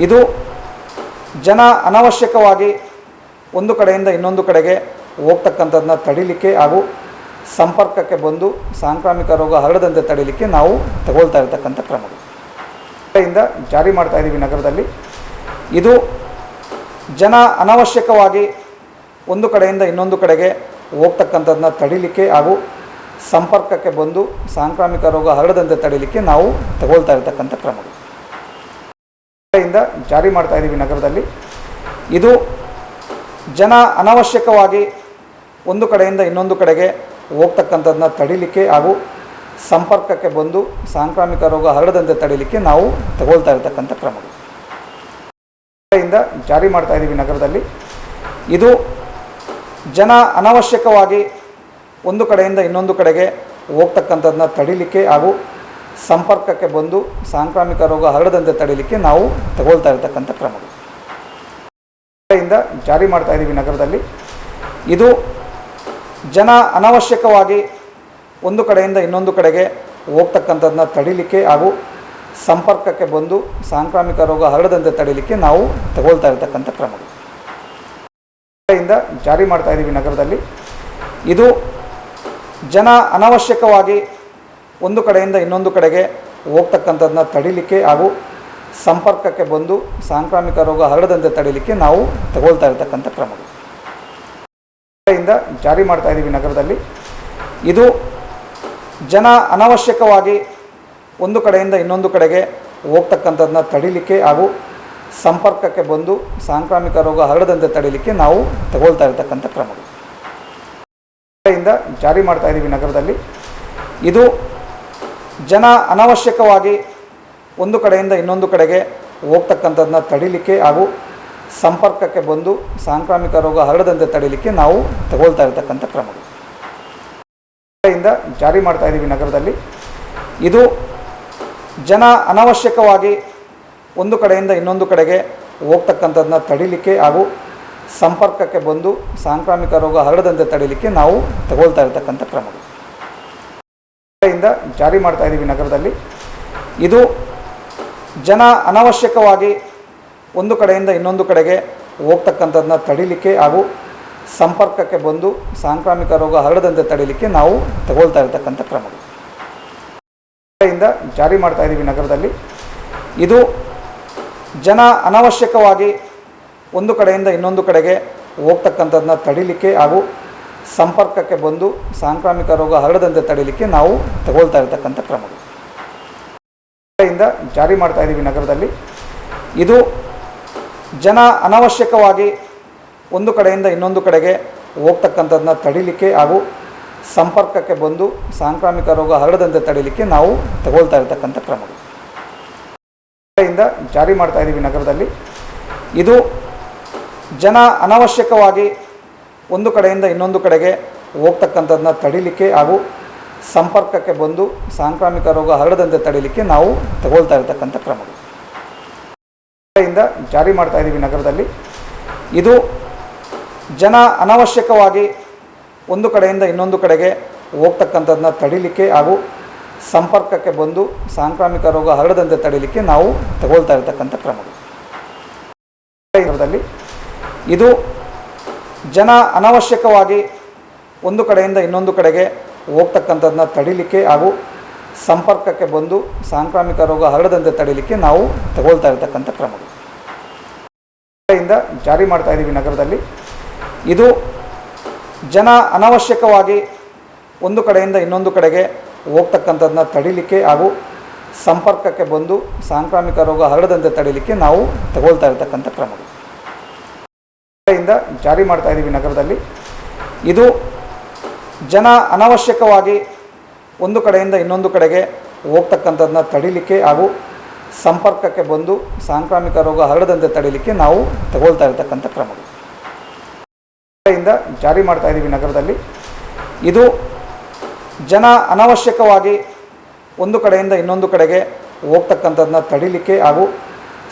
ಇದು ಜನ ಅನಾವಶ್ಯಕವಾಗಿ ಒಂದು ಕಡೆಯಿಂದ ಇನ್ನೊಂದು ಕಡೆಗೆ ಹೋಗ್ತಕ್ಕಂಥದ್ದನ್ನ ತಡಿಲಿಕ್ಕೆ ಹಾಗೂ ಸಂಪರ್ಕಕ್ಕೆ ಬಂದು ಸಾಂಕ್ರಾಮಿಕ ರೋಗ ಹರಡದಂತೆ ತಡಿಲಿಕ್ಕೆ ನಾವು ತಗೊಳ್ತಾ ಇರತಕ್ಕಂಥ ಕ್ರಮಗಳು ಇಂದ ಜಾರಿ ಮಾಡ್ತಾ ಇದ್ದೀವಿ ನಗರದಲ್ಲಿ. ಇದು ಜನ ಅನಾವಶ್ಯಕವಾಗಿ ಒಂದು ಕಡೆಯಿಂದ ಇನ್ನೊಂದು ಕಡೆಗೆ ಹೋಗ್ತಕ್ಕಂಥದ್ದನ್ನ ತಡಿಲಿಕ್ಕೆ ಹಾಗೂ ಸಂಪರ್ಕಕ್ಕೆ ಬಂದು ಸಾಂಕ್ರಾಮಿಕ ರೋಗ ಹರಡದಂತೆ ತಡಿಲಿಕ್ಕೆ ನಾವು ತಗೊಳ್ತಾ ಇರತಕ್ಕಂಥ ಕ್ರಮಗಳು ಇಂದ ಜಾರಿ ಮಾಡ್ತಾ ಇದ್ದೀವಿ ನಗರದಲ್ಲಿ. ಇದು ಜನ ಅನಾವಶ್ಯಕವಾಗಿ ಒಂದು ಕಡೆಯಿಂದ ಇನ್ನೊಂದು ಕಡೆಗೆ ಹೋಗ್ತಕ್ಕಂಥದ್ದನ್ನ ತಡಿಲಿಕ್ಕೆ ಹಾಗೂ ಸಂಪರ್ಕಕ್ಕೆ ಬಂದು ಸಾಂಕ್ರಾಮಿಕ ರೋಗ ಹರಡದಂತೆ ತಡಿಲಿಕ್ಕೆ ನಾವು ತಗೊಳ್ತಾ ಇರತಕ್ಕಂಥ ಕ್ರಮಗಳು ಇಂದ ಜಾರಿ ಮಾಡ್ತಾ ಇದ್ದೀವಿ ನಗರದಲ್ಲಿ. ಇದು ಜನ ಅನಾವಶ್ಯಕವಾಗಿ ಒಂದು ಕಡೆಯಿಂದ ಇನ್ನೊಂದು ಕಡೆಗೆ ಹೋಗ್ತಕ್ಕಂಥದ್ದನ್ನ ತಡಿಲಿಕ್ಕೆ ಹಾಗೂ ಸಂಪರ್ಕಕ್ಕೆ ಬಂದು ಸಾಂಕ್ರಾಮಿಕ ರೋಗ ಹರಡದಂತೆ ತಡಿಲಿಕ್ಕೆ ನಾವು ತಗೊಳ್ತಾ ಇರತಕ್ಕಂಥ ಕ್ರಮಗಳು ಇಂದ ಜಾರಿ ಮಾಡ್ತಾ ಇದ್ದೀವಿ ನಗರದಲ್ಲಿ. ಇದು ಜನ ಅನಾವಶ್ಯಕವಾಗಿ ಒಂದು ಕಡೆಯಿಂದ ಇನ್ನೊಂದು ಕಡೆಗೆ ಹೋಗ್ತಕ್ಕಂಥದ್ದನ್ನ ತಡಿಲಿಕ್ಕೆ ಹಾಗೂ ಸಂಪರ್ಕಕ್ಕೆ ಬಂದು ಸಾಂಕ್ರಾಮಿಕ ರೋಗ ಹರಡದಂತೆ ತಡಿಲಿಕ್ಕೆ ನಾವು ತಗೊಳ್ತಾ ಇರತಕ್ಕಂಥ ಕ್ರಮಗಳು ಇಂದ ಜಾರಿ ಮಾಡ್ತಾ ಇದ್ದೀವಿ ನಗರದಲ್ಲಿ. ಇದು ಜನ ಅನಾವಶ್ಯಕವಾಗಿ ಒಂದು ಕಡೆಯಿಂದ ಇನ್ನೊಂದು ಕಡೆಗೆ ಹೋಗ್ತಕ್ಕಂಥದ್ದನ್ನ ತಡಿಲಿಕ್ಕೆ ಹಾಗೂ ಸಂಪರ್ಕಕ್ಕೆ ಬಂದು ಸಾಂಕ್ರಾಮಿಕ ರೋಗ ಹರಡದಂತೆ ತಡಿಲಿಕ್ಕೆ ನಾವು ತಗೊಳ್ತಾ ಇರತಕ್ಕಂಥ ಕ್ರಮಗಳು ಇಂದ ಜಾರಿ ಮಾಡ್ತಾ ಇದ್ದೀವಿ ನಗರದಲ್ಲಿ. ಇದು ಜನ ಅನಾವಶ್ಯಕವಾಗಿ ಒಂದು ಕಡೆಯಿಂದ ಇನ್ನೊಂದು ಕಡೆಗೆ ಹೋಗ್ತಕ್ಕಂಥದ್ದನ್ನ ತಡಿಲಿಕ್ಕೆ ಹಾಗೂ ಸಂಪರ್ಕಕ್ಕೆ ಬಂದು ಸಾಂಕ್ರಾಮಿಕ ರೋಗ ಹರಡದಂತೆ ತಡಿಲಿಕ್ಕೆ ನಾವು ತಗೊಳ್ತಾ ಇರತಕ್ಕಂಥ ಕ್ರಮಗಳು ಇಂದ ಜಾರಿ ಮಾಡ್ತಾ ಇದ್ದೀವಿ ನಗರದಲ್ಲಿ. ಇದು ಜನ ಅನಾವಶ್ಯಕವಾಗಿ ಒಂದು ಕಡೆಯಿಂದ ಇನ್ನೊಂದು ಕಡೆಗೆ ಹೋಗ್ತಕ್ಕಂಥದ್ದನ್ನ ತಡಿಲಿಕ್ಕೆ ಹಾಗೂ ಸಂಪರ್ಕಕ್ಕೆ ಬಂದು ಸಾಂಕ್ರಾಮಿಕ ರೋಗ ಹರಡದಂತೆ ತಡಿಲಿಕ್ಕೆ ನಾವು ತಗೊಳ್ತಾ ಇರತಕ್ಕಂಥ ಕ್ರಮಗಳು ಇಂದ ಜಾರಿ ಮಾಡ್ತಾ ಇದ್ದೀವಿ ನಗರದಲ್ಲಿ. ಇದು ಜನ ಅನಾವಶ್ಯಕವಾಗಿ ಒಂದು ಕಡೆಯಿಂದ ಇನ್ನೊಂದು ಕಡೆಗೆ ಹೋಗ್ತಕ್ಕಂಥದ್ದನ್ನ ತಡಿಲಿಕ್ಕೆ ಹಾಗೂ ಸಂಪರ್ಕಕ್ಕೆ ಬಂದು ಸಾಂಕ್ರಾಮಿಕ ರೋಗ ಹರಡದಂತೆ ತಡಿಲಿಕ್ಕೆ ನಾವು ತಗೊಳ್ತಾ ಇರತಕ್ಕಂಥ ಕ್ರಮಗಳು ಇಂದ ಜಾರಿ ಮಾಡ್ತಾ ಇದ್ದೀವಿ ನಗರದಲ್ಲಿ. ಇದು ಜನ ಅನಾವಶ್ಯಕವಾಗಿ ಒಂದು ಕಡೆಯಿಂದ ಇನ್ನೊಂದು ಕಡೆಗೆ ಹೋಗ್ತಕ್ಕಂಥದ್ದನ್ನ ತಡಿಲಿಕ್ಕೆ ಹಾಗೂ ಸಂಪರ್ಕಕ್ಕೆ ಬಂದು ಸಾಂಕ್ರಾಮಿಕ ರೋಗ ಹರಡದಂತೆ ತಡಿಲಿಕ್ಕೆ ನಾವು ತಗೊಳ್ತಾ ಇರತಕ್ಕಂಥ ಕ್ರಮಗಳು ಇಂದ ಜಾರಿ ಮಾಡ್ತಾ ಇದ್ದೀವಿ ನಗರದಲ್ಲಿ. ಇದು ಜನ ಅನಾವಶ್ಯಕವಾಗಿ ಒಂದು ಕಡೆಯಿಂದ ಇನ್ನೊಂದು ಕಡೆಗೆ ಹೋಗ್ತಕ್ಕಂಥದ್ದನ್ನ ತಡಿಲಿಕ್ಕೆ ಹಾಗೂ ಸಂಪರ್ಕಕ್ಕೆ ಬಂದು ಸಾಂಕ್ರಾಮಿಕ ರೋಗ ಹರಡದಂತೆ ತಡಿಲಿಕ್ಕೆ ನಾವು ತಗೊಳ್ತಾ ಇರತಕ್ಕಂಥ ಕ್ರಮಗಳು ಇಂದ ಜಾರಿ ಮಾಡ್ತಾ ಇದ್ದೀವಿ ನಗರದಲ್ಲಿ. ಇದು ಜನ ಅನಾವಶ್ಯಕವಾಗಿ ಒಂದು ಕಡೆಯಿಂದ ಇನ್ನೊಂದು ಕಡೆಗೆ ಹೋಗ್ತಕ್ಕಂಥದ್ದನ್ನ ತಡಿಲಿಕ್ಕೆ ಹಾಗೂ ಸಂಪರ್ಕಕ್ಕೆ ಬಂದು ಸಾಂಕ್ರಾಮಿಕ ರೋಗ ಹರಡದಂತೆ ತಡಿಲಿಕ್ಕೆ ನಾವು ತಗೊಳ್ತಾ ಇರತಕ್ಕಂಥ ಕ್ರಮಗಳು ಇಂದ ಜಾರಿ ಮಾಡ್ತಾ ಇದ್ದೀವಿ ನಗರದಲ್ಲಿ. ಇದು ಜನ ಅನಾವಶ್ಯಕವಾಗಿ ಒಂದು ಕಡೆಯಿಂದ ಇನ್ನೊಂದು ಕಡೆಗೆ ಹೋಗ್ತಕ್ಕಂಥದ್ದನ್ನ ತಡಿಲಿಕ್ಕೆ ಹಾಗೂ ಸಂಪರ್ಕಕ್ಕೆ ಬಂದು ಸಾಂಕ್ರಾಮಿಕ ರೋಗ ಹರಡದಂತೆ ತಡಿಲಿಕ್ಕೆ ನಾವು ತಗೊಳ್ತಾ ಇರತಕ್ಕಂಥ ಕ್ರಮಗಳು ಇಂದ ಜಾರಿ ಮಾಡ್ತಾ ಇದ್ದೀವಿ ನಗರದಲ್ಲಿ. ಇದು ಜನ ಅನಾವಶ್ಯಕವಾಗಿ ಒಂದು ಕಡೆಯಿಂದ ಇನ್ನೊಂದು ಕಡೆಗೆ ಹೋಗ್ತಕ್ಕಂಥದ್ದನ್ನ ತಡಿಲಿಕ್ಕೆ ಹಾಗೂ ಸಂಪರ್ಕಕ್ಕೆ ಬಂದು ಸಾಂಕ್ರಾಮಿಕ ರೋಗ ಹರಡದಂತೆ ತಡಿಲಿಕ್ಕೆ ನಾವು ತಗೊಳ್ತಾ ಇರತಕ್ಕಂಥ ಕ್ರಮಗಳು ಇದು ಜನ ಅನಾವಶ್ಯಕವಾಗಿ ಒಂದು ಕಡೆಯಿಂದ ಇನ್ನೊಂದು ಕಡೆಗೆ ಹೋಗ್ತಕ್ಕಂಥದ್ದನ್ನ ತಡಿಲಿಕ್ಕೆ ಹಾಗೂ ಸಂಪರ್ಕಕ್ಕೆ ಬಂದು ಸಾಂಕ್ರಾಮಿಕ ರೋಗ ಹರಡದಂತೆ ತಡೆಯಲಿಕ್ಕೆ ನಾವು ತಗೊಳ್ತಾ ಇರತಕ್ಕಂಥ ಕ್ರಮಗಳು ಇಂದ ಜಾರಿ ಮಾಡ್ತಾ ಇದ್ದೀವಿ ನಗರದಲ್ಲಿ. ಇದು ಜನ ಅನವಶ್ಯಕವಾಗಿ ಒಂದು ಕಡೆಯಿಂದ ಇನ್ನೊಂದು ಕಡೆಗೆ ಹೋಗ್ತಕ್ಕಂಥದ್ದನ್ನ ತಡಿಲಿಕ್ಕೆ ಹಾಗೂ ಸಂಪರ್ಕಕ್ಕೆ ಬಂದು ಸಾಂಕ್ರಾಮಿಕ ರೋಗ ಹರಡದಂತೆ ತಡೆಯಲಿಕ್ಕೆ ನಾವು ತಗೊಳ್ತಾ ಇರತಕ್ಕಂಥ ಕ್ರಮಗಳು ಇಂದ ಜಾರಿ ಮಾಡ್ತಾ ಇದ್ದೀವಿ ನಗರದಲ್ಲಿ. ಇದು ಜನ ಅನವಶ್ಯಕವಾಗಿ ಒಂದು ಕಡೆಯಿಂದ ಇನ್ನೊಂದು ಕಡೆಗೆ ಹೋಗ್ತಕ್ಕಂಥದ್ದನ್ನ ತಡಿಲಿಕ್ಕೆ ಹಾಗೂ ಸಂಪರ್ಕಕ್ಕೆ ಬಂದು ಸಾಂಕ್ರಾಮಿಕ ರೋಗ ಹರಡದಂತೆ ತಡೆಯಲಿಕ್ಕೆ ನಾವು ತಗೊಳ್ತಾ ಇರತಕ್ಕಂಥ ಕ್ರಮಗಳು ಇಂದ ಜಾರಿ ಮಾಡ್ತಾ ಇದ್ದೀವಿ ನಗರದಲ್ಲಿ. ಇದು ಜನ ಅನವಶ್ಯಕವಾಗಿ ಒಂದು ಕಡೆಯಿಂದ ಇನ್ನೊಂದು ಕಡೆಗೆ ಹೋಗ್ತಕ್ಕಂಥದ್ದನ್ನ ತಡಿಲಿಕ್ಕೆ ಹಾಗೂ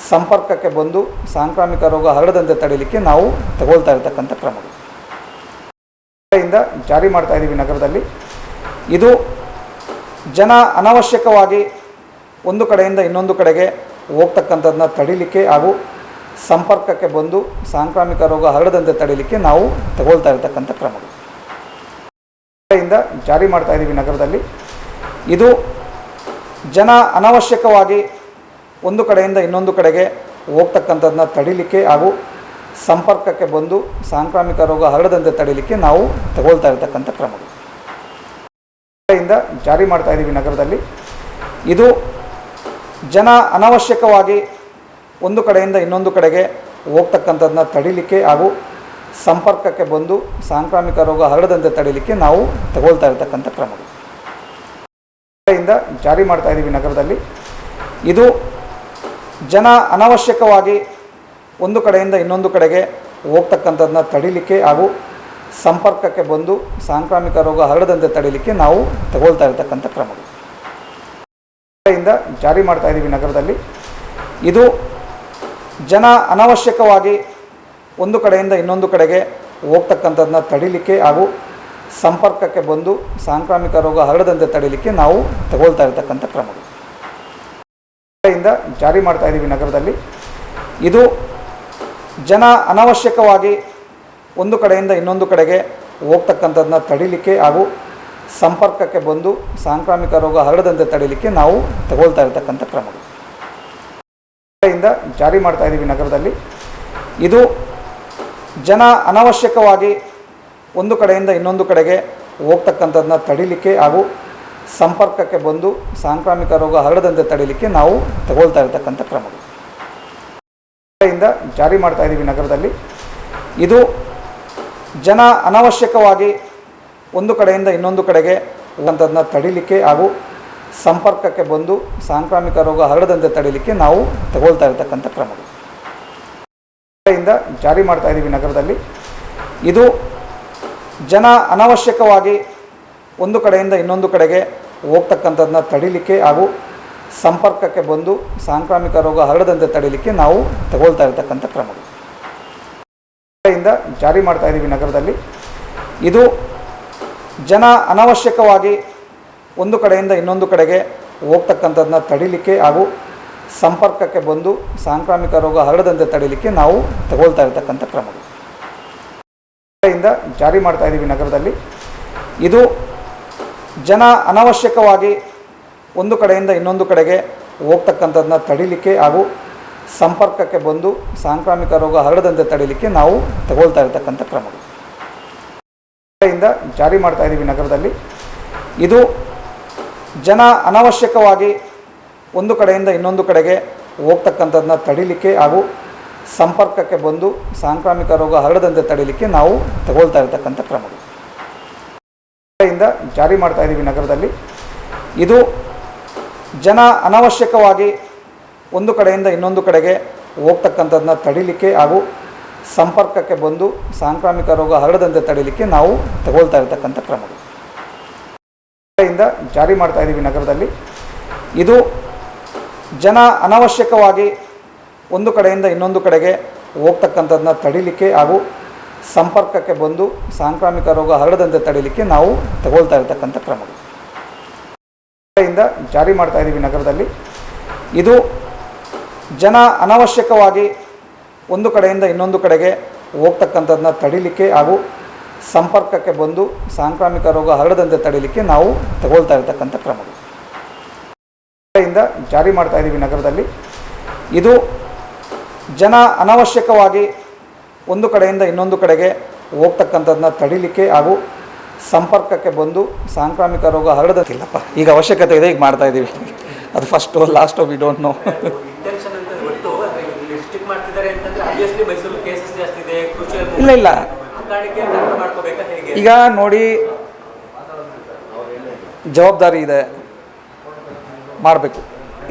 ಸಂಪರ್ಕಕ್ಕೆ ಬಂದು ಸಾಂಕ್ರಾಮಿಕ ರೋಗ ಹರಡದಂತೆ ತಡೆಯಲಿಕ್ಕೆ ನಾವು ತಗೊಳ್ತಾ ಇರತಕ್ಕಂಥ ಕ್ರಮಗಳು ಇಂದ ಜಾರಿ ಮಾಡ್ತಾ ಇದ್ದೀವಿ ನಗರದಲ್ಲಿ. ಇದು ಜನ ಅನವಶ್ಯಕವಾಗಿ ಒಂದು ಕಡೆಯಿಂದ ಇನ್ನೊಂದು ಕಡೆಗೆ ಹೋಗ್ತಕ್ಕಂಥದ್ದನ್ನ ತಡಿಲಿಕ್ಕೆ ಹಾಗೂ ಸಂಪರ್ಕಕ್ಕೆ ಬಂದು ಸಾಂಕ್ರಾಮಿಕ ರೋಗ ಹರಡದಂತೆ ತಡೆಯಲಿಕ್ಕೆ ನಾವು ತಗೊಳ್ತಾ ಇರತಕ್ಕಂಥ ಕ್ರಮಗಳು ಇಂದ ಜಾರಿ ಮಾಡ್ತಾ ಇದ್ದೀವಿ ನಗರದಲ್ಲಿ. ಇದು ಜನ ಅನವಶ್ಯಕವಾಗಿ ಒಂದು ಕಡೆಯಿಂದ ಇನ್ನೊಂದು ಕಡೆಗೆ ಹೋಗ್ತಕ್ಕಂಥದ್ದನ್ನ ತಡಿಲಿಕ್ಕೆ ಹಾಗೂ ಸಂಪರ್ಕಕ್ಕೆ ಬಂದು ಸಾಂಕ್ರಾಮಿಕ ರೋಗ ಹರಡದಂತೆ ತಡೆಯಲಿಕ್ಕೆ ನಾವು ತಗೊಳ್ತಾ ಇರತಕ್ಕಂಥ ಕ್ರಮಗಳು ಇಂದ ಜಾರಿ ಮಾಡ್ತಾ ಇದ್ದೀವಿ ನಗರದಲ್ಲಿ. ಇದು ಜನ ಅನವಶ್ಯಕವಾಗಿ ಒಂದು ಕಡೆಯಿಂದ ಇನ್ನೊಂದು ಕಡೆಗೆ ಹೋಗ್ತಕ್ಕಂಥದ್ದನ್ನ ತಡಿಲಿಕ್ಕೆ ಹಾಗೂ ಸಂಪರ್ಕಕ್ಕೆ ಬಂದು ಸಾಂಕ್ರಾಮಿಕ ರೋಗ ಹರಡದಂತೆ ತಡೆಯಲಿಕ್ಕೆ ನಾವು ತಗೊಳ್ತಾ ಇರತಕ್ಕಂಥ ಕ್ರಮಗಳು ಇಂದ ಜಾರಿ ಮಾಡ್ತಾ ಇದ್ದೀವಿ ನಗರದಲ್ಲಿ. ಇದು ಜನ ಅನವಶ್ಯಕವಾಗಿ ಒಂದು ಕಡೆಯಿಂದ ಇನ್ನೊಂದು ಕಡೆಗೆ ಹೋಗ್ತಕ್ಕಂಥದ್ದನ್ನ ತಡಿಲಿಕ್ಕೆ ಹಾಗೂ ಸಂಪರ್ಕಕ್ಕೆ ಬಂದು ಸಾಂಕ್ರಾಮಿಕ ರೋಗ ಹರಡದಂತೆ ತಡೆಯಲಿಕ್ಕೆ ನಾವು ತಗೊಳ್ತಾ ಇರತಕ್ಕಂಥ ಕ್ರಮಗಳು ಇಂದ ಜಾರಿ ಮಾಡ್ತಾ ಇದ್ದೀವಿ ನಗರದಲ್ಲಿ. ಇದು ಜನ ಅನವಶ್ಯಕವಾಗಿ ಒಂದು ಕಡೆಯಿಂದ ಇನ್ನೊಂದು ಕಡೆಗೆ ಹೋಗ್ತಕ್ಕಂಥದ್ದನ್ನ ತಡಿಲಿಕ್ಕೆ ಹಾಗೂ ಸಂಪರ್ಕಕ್ಕೆ ಬಂದು ಸಾಂಕ್ರಾಮಿಕ ರೋಗ ಹರಡದಂತೆ ತಡೆಯಲಿಕ್ಕೆ ನಾವು ತಗೊಳ್ತಾ ಇರತಕ್ಕಂಥ ಕ್ರಮಗಳು ಇಂದ ಜಾರಿ ಮಾಡ್ತಾ ಇದ್ದೀವಿ ನಗರದಲ್ಲಿ. ಇದು ಜನ ಅನವಶ್ಯಕವಾಗಿ ಒಂದು ಕಡೆಯಿಂದ ಇನ್ನೊಂದು ಕಡೆಗೆ ಹೋಗ್ತಕ್ಕಂಥದ್ದನ್ನ ತಡಿಲಿಕ್ಕೆ ಹಾಗೂ ಸಂಪರ್ಕಕ್ಕೆ ಬಂದು ಸಾಂಕ್ರಾಮಿಕ ರೋಗ ಹರಡದಂತೆ ತಡೆಯಲಿಕ್ಕೆ ನಾವು ತಗೊಳ್ತಾ ಇರತಕ್ಕಂಥ ಕ್ರಮಗಳು ಇಂದ ಜಾರಿ ಮಾಡ್ತಾ ಇದ್ದೀವಿ ನಗರದಲ್ಲಿ. ಇದು ಜನ ಅನವಶ್ಯಕವಾಗಿ ಒಂದು ಕಡೆಯಿಂದ ಇನ್ನೊಂದು ಕಡೆಗೆ ಹೋಗ್ತಕ್ಕಂಥದ್ದನ್ನ ತಡಿಲಿಕ್ಕೆ ಹಾಗೂ ಸಂಪರ್ಕಕ್ಕೆ ಬಂದು ಸಾಂಕ್ರಾಮಿಕ ರೋಗ ಹರಡದಂತೆ ತಡೆಯಲಿಕ್ಕೆ ನಾವು ತಗೊಳ್ತಾ ಇರತಕ್ಕಂಥ ಕ್ರಮಗಳು ಇಂದ ಜಾರಿ ಮಾಡ್ತಾ ಇದ್ದೀವಿ ನಗರದಲ್ಲಿ. ಇದು ಜನ ಅನವಶ್ಯಕವಾಗಿ ಒಂದು ಕಡೆಯಿಂದ ಇನ್ನೊಂದು ಕಡೆಗೆ ಹೋಗುವಂಥದ್ದನ್ನ ತಡಿಲಿಕ್ಕೆ ಹಾಗೂ ಸಂಪರ್ಕಕ್ಕೆ ಬಂದು ಸಾಂಕ್ರಾಮಿಕ ರೋಗ ಹರಡದಂತೆ ತಡೆಯಲಿಕ್ಕೆ ನಾವು ತಗೊಳ್ತಾ ಇರತಕ್ಕಂಥ ಕ್ರಮಗಳು ಇಂದ ಜಾರಿ ಮಾಡ್ತಾ ಇದ್ದೀವಿ ನಗರದಲ್ಲಿ. ಇದು ಜನ ಅನವಶ್ಯಕವಾಗಿ ಒಂದು ಕಡೆಯಿಂದ ಇನ್ನೊಂದು ಕಡೆಗೆ ಹೋಗ್ತಕ್ಕಂಥದ್ದನ್ನ ತಡಿಲಿಕ್ಕೆ ಹಾಗೂ ಸಂಪರ್ಕಕ್ಕೆ ಬಂದು ಸಾಂಕ್ರಾಮಿಕ ರೋಗ ಹರಡದಂತೆ ತಡೆಯಲಿಕ್ಕೆ ನಾವು ತಗೊಳ್ತಾ ಇರತಕ್ಕಂಥ ಕ್ರಮಗಳು ಇಂದ ಜಾರಿ ಮಾಡ್ತಾ ಇದ್ದೀವಿ ನಗರದಲ್ಲಿ. ಇದು ಜನ ಅನವಶ್ಯಕವಾಗಿ ಒಂದು ಕಡೆಯಿಂದ ಇನ್ನೊಂದು ಕಡೆಗೆ ಹೋಗ್ತಕ್ಕಂಥದ್ದನ್ನ ತಡಿಲಿಕ್ಕೆ ಹಾಗೂ ಸಂಪರ್ಕಕ್ಕೆ ಬಂದು ಸಾಂಕ್ರಾಮಿಕ ರೋಗ ಹರಡದಂತೆ ತಡೆಯಲಿಕ್ಕೆ ನಾವು ತಗೊಳ್ತಾ ಇರತಕ್ಕಂಥ ಕ್ರಮಗಳು ಇಂದ ಜಾರಿ ಮಾಡ್ತಾ ಇದ್ದೀವಿ ನಗರದಲ್ಲಿ. ಇದು ಜನ ಅನವಶ್ಯಕವಾಗಿ ಒಂದು ಕಡೆಯಿಂದ ಇನ್ನೊಂದು ಕಡೆಗೆ ಹೋಗ್ತಕ್ಕಂಥದ್ದನ್ನ ತಡಿಲಿಕ್ಕೆ ಹಾಗೂ ಸಂಪರ್ಕಕ್ಕೆ ಬಂದು ಸಾಂಕ್ರಾಮಿಕ ರೋಗ ಹರಡದಂತೆ ತಡೆಯಲಿಕ್ಕೆ ನಾವು ತಗೊಳ್ತಾ ಇರತಕ್ಕಂಥ ಕ್ರಮಗಳು ಇಂದ ಜಾರಿ ಮಾಡ್ತಾ ಇದ್ದೀವಿ ನಗರದಲ್ಲಿ. ಇದು ಜನ ಅನವಶ್ಯಕವಾಗಿ ಒಂದು ಕಡೆಯಿಂದ ಇನ್ನೊಂದು ಕಡೆಗೆ ಹೋಗ್ತಕ್ಕಂಥದ್ದನ್ನ ತಡಿಲಿಕ್ಕೆ ಹಾಗೂ ಸಂಪರ್ಕಕ್ಕೆ ಬಂದು ಸಾಂಕ್ರಾಮಿಕ ರೋಗ ಹರಡದಂತೆ ತಡೆಯಲಿಕ್ಕೆ ನಾವು ತಗೊಳ್ತಾ ಇರತಕ್ಕಂಥ ಕ್ರಮಗಳು ಇಂದ ಜಾರಿ ಮಾಡ್ತಾ ಇದ್ದೀವಿ ನಗರದಲ್ಲಿ. ಇದು ಜನ ಅನವಶ್ಯಕವಾಗಿ ಒಂದು ಕಡೆಯಿಂದ ಇನ್ನೊಂದು ಕಡೆಗೆ ಹೋಗ್ತಕ್ಕಂಥದ್ದನ್ನ ತಡಿಲಿಕ್ಕೆ ಹಾಗೂ ಸಂಪರ್ಕಕ್ಕೆ ಬಂದು ಸಾಂಕ್ರಾಮಿಕ ರೋಗ ಹರಡದಂತೆ ತಡೆಯಲಿಕ್ಕೆ ನಾವು ತಗೊಳ್ತಾ ಇರತಕ್ಕಂಥ ಕ್ರಮಗಳು ಇಂದ ಜಾರಿ ಮಾಡ್ತಾ ಇದ್ದೀವಿ ನಗರದಲ್ಲಿ. ಇದು ಜನ ಅನವಶ್ಯಕವಾಗಿ ಒಂದು ಕಡೆಯಿಂದ ಇನ್ನೊಂದು ಕಡೆಗೆ ಹೋಗ್ತಕ್ಕಂಥದ್ದನ್ನ ತಡಿಲಿಕ್ಕೆ ಹಾಗೂ ಸಂಪರ್ಕಕ್ಕೆ ಬಂದು ಸಾಂಕ್ರಾಮಿಕ ರೋಗ ಹರಡದಂತೆ ತಡೆಯಲಿಕ್ಕೆ ನಾವು ತಗೊಳ್ತಾ ಇರತಕ್ಕಂಥ ಕ್ರಮಗಳು ಇಂದ ಜಾರಿ ಮಾಡ್ತಾ ಇದ್ದೀವಿ ನಗರದಲ್ಲಿ. ಇದು ಜನ ಅನವಶ್ಯಕವಾಗಿ ಒಂದು ಕಡೆಯಿಂದ ಇನ್ನೊಂದು ಕಡೆಗೆ ಹೋಗ್ತಕ್ಕಂಥದ್ದನ್ನ ತಡಿಲಿಕ್ಕೆ ಹಾಗೂ ಸಂಪರ್ಕಕ್ಕೆ ಬಂದು ಸಾಂಕ್ರಾಮಿಕ ರೋಗ ಹರಡದಂತೆ ತಡೆಯಲಿಕ್ಕೆ ನಾವು ತಗೊಳ್ತಾ ಇರತಕ್ಕಂಥ ಕ್ರಮಗಳು ಇಂದ ಜಾರಿ ಮಾಡ್ತಾ ಇದ್ದೀವಿ ನಗರದಲ್ಲಿ. ಇದು ಜನ ಅನಾವಶ್ಯಕವಾಗಿ ಒಂದು ಕಡೆಯಿಂದ ಇನ್ನೊಂದು ಕಡೆಗೆ ಹೋಗ್ತಕ್ಕಂಥದ್ದನ್ನ ತಡಿಲಿಕ್ಕೆ ಹಾಗೂ ಸಂಪರ್ಕಕ್ಕೆ ಬಂದು ಸಾಂಕ್ರಾಮಿಕ ರೋಗ ಹರಡೋದಕ್ಕಿಲ್ಲಪ್ಪ. ಈಗ ಅವಶ್ಯಕತೆ ಇದೆ, ಈಗ ಮಾಡ್ತಾ ಇದ್ದೀವಿ. ಅದು first last we don't know. ಇಲ್ಲ ಇಲ್ಲ, ಈಗ ನೋಡಿ, ಜವಾಬ್ದಾರಿ ಇದೆ, ಮಾಡಬೇಕು.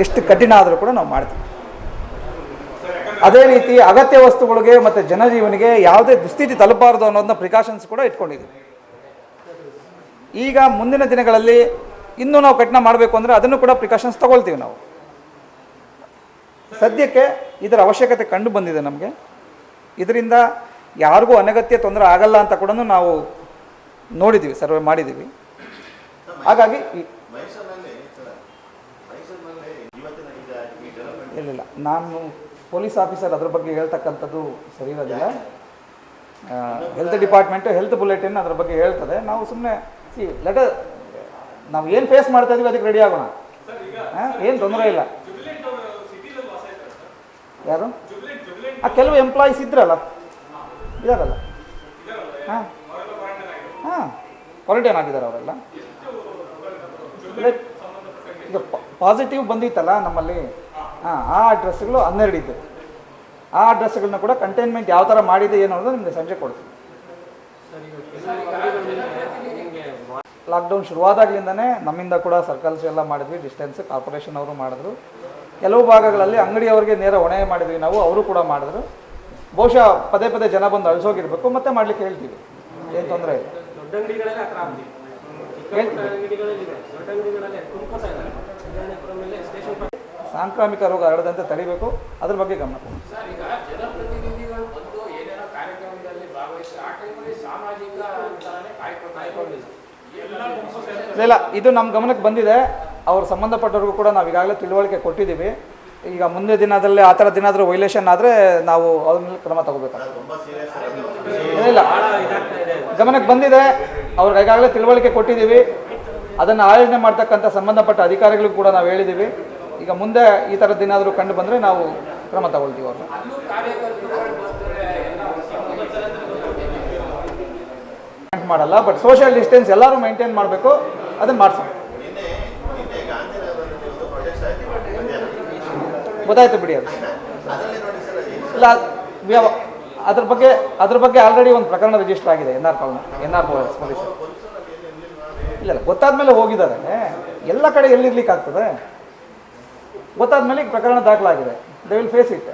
ಎಷ್ಟು ಕಠಿಣ ಆದರೂ ಕೂಡ ನಾವು ಮಾಡ್ತೀವಿ. ಅದೇ ರೀತಿ ಅಗತ್ಯ ವಸ್ತುಗಳಿಗೆ ಮತ್ತು ಜನಜೀವನಿಗೆ ಯಾವುದೇ ದುಸ್ಥಿತಿ ತಲುಪಬಾರದು ಅನ್ನೋದನ್ನ ಪ್ರಿಕಾಷನ್ಸ್ ಕೂಡ ಇಟ್ಕೊಂಡಿದ್ದೀವಿ. ಈಗ ಮುಂದಿನ ದಿನಗಳಲ್ಲಿ ಇನ್ನೂ ನಾವು ಕಠಿಣ ಮಾಡಬೇಕು ಅಂದರೆ ಅದನ್ನು ಕೂಡ ಪ್ರಿಕಾಷನ್ಸ್ ತಗೊಳ್ತೀವಿ ನಾವು. ಸದ್ಯಕ್ಕೆ ಇದರ ಅವಶ್ಯಕತೆ ಕಂಡು ಬಂದಿದೆ ನಮಗೆ. ಇದರಿಂದ ಯಾರಿಗೂ ಅನಗತ್ಯ ತೊಂದರೆ ಆಗಲ್ಲ ಅಂತ ಕೂಡ ನಾವು ನೋಡಿದ್ದೀವಿ, ಸರ್ವೆ ಮಾಡಿದ್ದೀವಿ. ಹಾಗಾಗಿ ಇಲ್ಲ, ನಾನು ಪೊಲೀಸ್ ಆಫೀಸರ್ ಅದ್ರ ಬಗ್ಗೆ ಹೇಳ್ತಕ್ಕಂಥದ್ದು ಸರಿ ಇರೋದಿಲ್ಲ. ಹೆಲ್ತ್ ಡಿಪಾರ್ಟ್ಮೆಂಟು ಹೆಲ್ತ್ ಬುಲೆಟಿನ್ ಅದ್ರ ಬಗ್ಗೆ ಹೇಳ್ತದೆ. ನಾವು ಸುಮ್ಮನೆ ನಾವು ಏನು ಫೇಸ್ ಮಾಡ್ತಾ ಇದೀವಿ ಅದಕ್ಕೆ ರೆಡಿ ಆಗೋಣ. ಏನು ತೊಂದರೆ ಇಲ್ಲ. ಯಾರು ಕೆಲವು ಎಂಪ್ಲಾಯೀಸ್ ಇದ್ರಲ್ಲ, ಇದಾರಲ್ಲ, ಕ್ವಾರಂಟೈನ್ ಆಗಿದ್ದಾರೆ ಅವರೆಲ್ಲ. ಈಗ ಪಾಸಿಟಿವ್ ಬಂದಿತ್ತಲ್ಲ ನಮ್ಮಲ್ಲಿ, ಆ ಅಡ್ರೆಸ್ಗಳು 12 ಇದ್ದು. ಆ ಅಡ್ರೆಸ್ಗಳನ್ನ ಕೂಡ ಕಂಟೈನ್ಮೆಂಟ್ ಯಾವ ಥರ ಮಾಡಿದೆ ಏನು ಅನ್ನೋದು ನಿಮಗೆ ಸಂಜೆ ಕೊಡ್ತೀವಿ. ಲಾಕ್ಡೌನ್ ಶುರುವಾದಾಗಲಿಂದನೇ ನಮ್ಮಿಂದ ಕೂಡ ಸರ್ಕಲ್ಸ್ ಎಲ್ಲ ಮಾಡಿದ್ವಿ, ಡಿಸ್ಟೆನ್ಸ್ ಕಾರ್ಪೊರೇಷನ್ ಅವರು ಮಾಡಿದ್ರು. ಕೆಲವು ಭಾಗಗಳಲ್ಲಿ ಅಂಗಡಿಯವರಿಗೆ ನೇರ ಹೊಣೆ ಮಾಡಿದ್ವಿ ನಾವು, ಅವರು ಕೂಡ ಮಾಡಿದ್ರು. ಬಹುಶಃ ಪದೇ ಪದೇ ಜನ ಬಂದು ಅಳಿಸೋಗಿರ್ಬೇಕು, ಮತ್ತೆ ಮಾಡಲಿಕ್ಕೆ ಹೇಳ್ತೀವಿ, ಏನು ತೊಂದರೆ ಇಲ್ಲ. ಸಾಂಕ್ರಾಮಿಕ ರೋಗ ಹರಡದಂತೆ ತಡಿಬೇಕು, ಅದ್ರ ಬಗ್ಗೆ ಗಮನ ಕೊಡಿ. ಇಲ್ಲ, ಇದು ನಮ್ಮ ಗಮನಕ್ಕೆ ಬಂದಿದೆ. ಅವ್ರು ಸಂಬಂಧಪಟ್ಟವ್ರಿಗೂ ಕೂಡ ನಾವು ಈಗಾಗಲೇ ತಿಳುವಳಿಕೆ ಕೊಟ್ಟಿದ್ದೀವಿ. ಈಗ ಮುಂದೆ ದಿನದಲ್ಲಿ ಆ ಥರ ಏನಾದರೂ ವೈಲೇಷನ್ ಆದರೆ ನಾವು ಅವ್ರ ಮೇಲೆ ಕ್ರಮ ತಗೋಬೇಕಾಗ್ತದೆ. ಇಲ್ಲ, ಗಮನಕ್ಕೆ ಬಂದಿದೆ, ಅವ್ರಿಗೆ ಈಗಾಗಲೇ ತಿಳುವಳಿಕೆ ಕೊಟ್ಟಿದ್ದೀವಿ. ಅದನ್ನು ಆಯೋಜನೆ ಮಾಡ್ತಕ್ಕಂಥ ಸಂಬಂಧಪಟ್ಟ ಅಧಿಕಾರಿಗಳಿಗೂ ಕೂಡ ನಾವು ಹೇಳಿದ್ದೀವಿ. ಈಗ ಮುಂದೆ ಈ ಥರದ್ದು ಏನಾದರೂ ಕಂಡು ಬಂದರೆ ನಾವು ಕ್ರಮ ತಗೊಳ್ತೀವಿ. ಅವ್ರನ್ನ ಮಾಡಲ್ಲ, ಬಟ್ ಸೋಷಿಯಲ್ ಡಿಸ್ಟೆನ್ಸ್ ಎಲ್ಲರೂ ಮೇಂಟೈನ್ ಮಾಡಬೇಕು, ಅದನ್ನು ಮಾಡಿಸೋಣ. ಗೊತ್ತಾಯ್ತು ಬಿಡಿ. ಅದು ಇಲ್ಲ, ಅದ್ರ ಬಗ್ಗೆ ಆಲ್ರೆಡಿ ಒಂದು ಪ್ರಕರಣ ರಿಜಿಸ್ಟರ್ ಆಗಿದೆ NR ಪೊಲೀಸ್. ಇಲ್ಲ, ಗೊತ್ತಾದ್ಮೇಲೆ ಹೋಗಿದ್ದಾರೆ. ಎಲ್ಲ ಕಡೆ ಎಲ್ಲಿರ್ಲಿಕ್ಕೆ ಆಗ್ತದೆ? ಗೊತ್ತಾದ್ಮೇಲೆ ಈಗ ಪ್ರಕರಣ ದಾಖಲಾಗಿದೆ. They will face it.